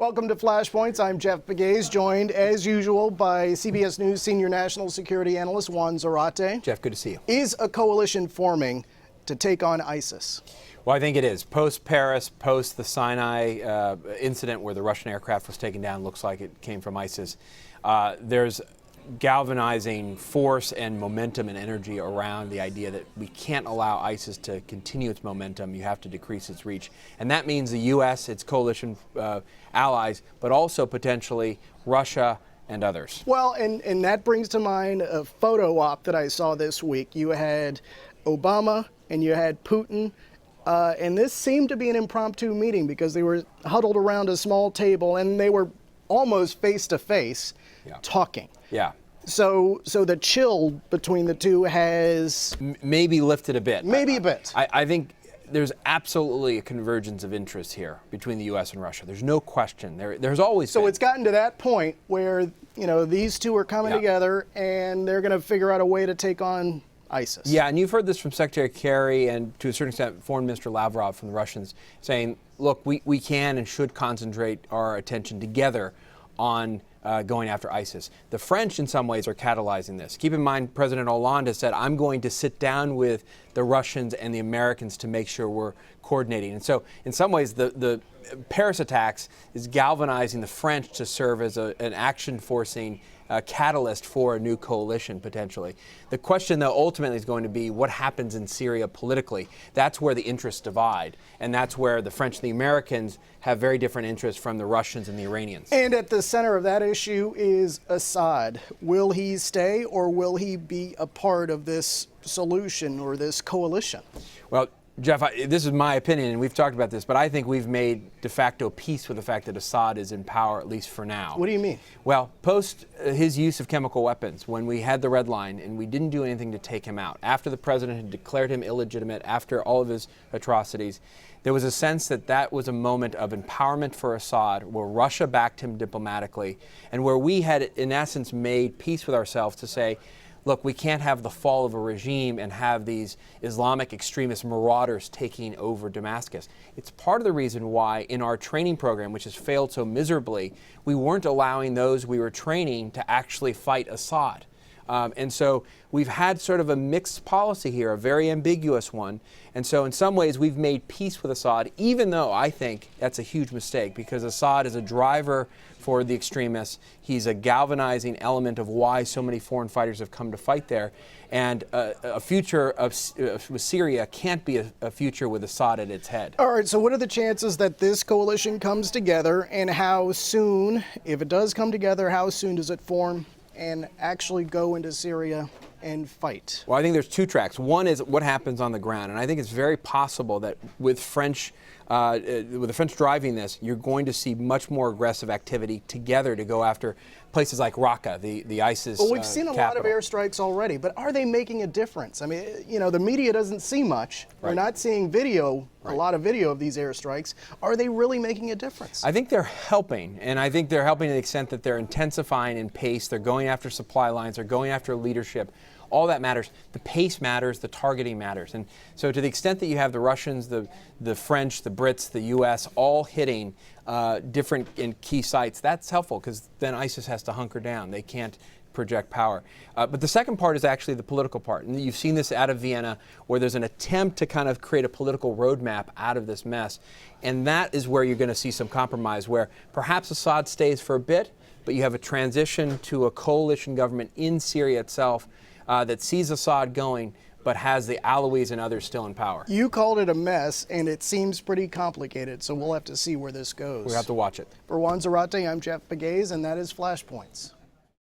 Welcome to Flashpoints. I'm Jeff Pegues, joined as usual by CBS News senior national security analyst Juan Zarate. Jeff, good to see you. Is a coalition forming to take on ISIS? Well, I think it is. Post-Paris, post the Sinai incident where the Russian aircraft was taken down, looks like it came from ISIS. There's galvanizing force and momentum and energy around the idea that we can't allow ISIS to continue its momentum. You have to decrease its reach. And that means the U.S., its coalition allies, but also potentially Russia and others. Well, and that brings to mind a photo op that I saw this week. You had Obama and you had Putin. And this seemed to be an impromptu meeting because they were huddled around a small table and they were almost face to face talking. Yeah. So the chill between the two has maybe lifted a bit. Maybe a bit. I think there's absolutely a convergence of interest here between the U.S. and Russia. There's no question. There's always so been. It's gotten to that point where these two are coming together and they're going to figure out a way to take on ISIS. Yeah, and you've heard this from Secretary Kerry and to a certain extent Foreign Minister Lavrov from the Russians saying, look, we can and should concentrate our attention together on going after ISIS. The French, in some ways, are catalyzing this. Keep in mind, President Hollande has said, I'm going to sit down with the Russians and the Americans to make sure we're coordinating. And so, in some ways, the Paris attacks is galvanizing the French to serve as an action-forcing catalyst for a new coalition, potentially. The question, though, ultimately is going to be what happens in Syria politically. That's where the interests divide, and that's where the French and the Americans have very different interests from the Russians and the Iranians. And at the center of that issue is Assad. Will he stay, or will he be a part of this solution or this coalition? Well, Jeff, this is my opinion, and we've talked about this, but I think we've made de facto peace with the fact that Assad is in power, at least for now. What do you mean? Well, post his use of chemical weapons, when we had the red line and we didn't do anything to take him out, after the president had declared him illegitimate, after all of his atrocities, there was a sense that that was a moment of empowerment for Assad, where Russia backed him diplomatically, and where we had, in essence, made peace with ourselves to say, look, we can't have the fall of a regime and have these Islamic extremist marauders taking over Damascus. It's part of the reason why in our training program, which has failed so miserably, we weren't allowing those we were training to actually fight Assad. And so we've had sort of a mixed policy here, a very ambiguous one. And so in some ways we've made peace with Assad, even though I think that's a huge mistake because Assad is a driver for the extremists. He's a galvanizing element of why so many foreign fighters have come to fight there. And a future with Syria can't be a future with Assad at its head. All right, so what are the chances that this coalition comes together, and how soon, if it does come together, how soon does it form and actually go into Syria and fight? Well, I think there's two tracks. One is what happens on the ground, and I think it's very possible that with the French driving this, you're going to see much more aggressive activity together to go after places like Raqqa, the ISIS Well, we've seen a lot of capital. airstrikes already, but are they making a difference? I mean, the media doesn't see much. Right. We're not seeing video, a lot of video of these airstrikes. Are they really making a difference? I think they're helping, and I think they're helping to the extent that they're intensifying in pace. They're going after supply lines. They're going after leadership. All that matters. The pace matters. The targeting matters. And so to the extent that you have the Russians, the French, the Brits, the U.S. all hitting different and key sites, that's helpful because then ISIS has to hunker down. They can't project power. But the second part is actually the political part. And you've seen this out of Vienna where there's an attempt to kind of create a political roadmap out of this mess. And that is where you're going to see some compromise where perhaps Assad stays for a bit, but you have a transition to a coalition government in Syria itself that sees Assad going, but has the Alawis and others still in power. You called it a mess, and it seems pretty complicated, so we'll have to see where this goes. We have to watch it. For Juan Zarate, I'm Jeff Pegues, and that is Flashpoints.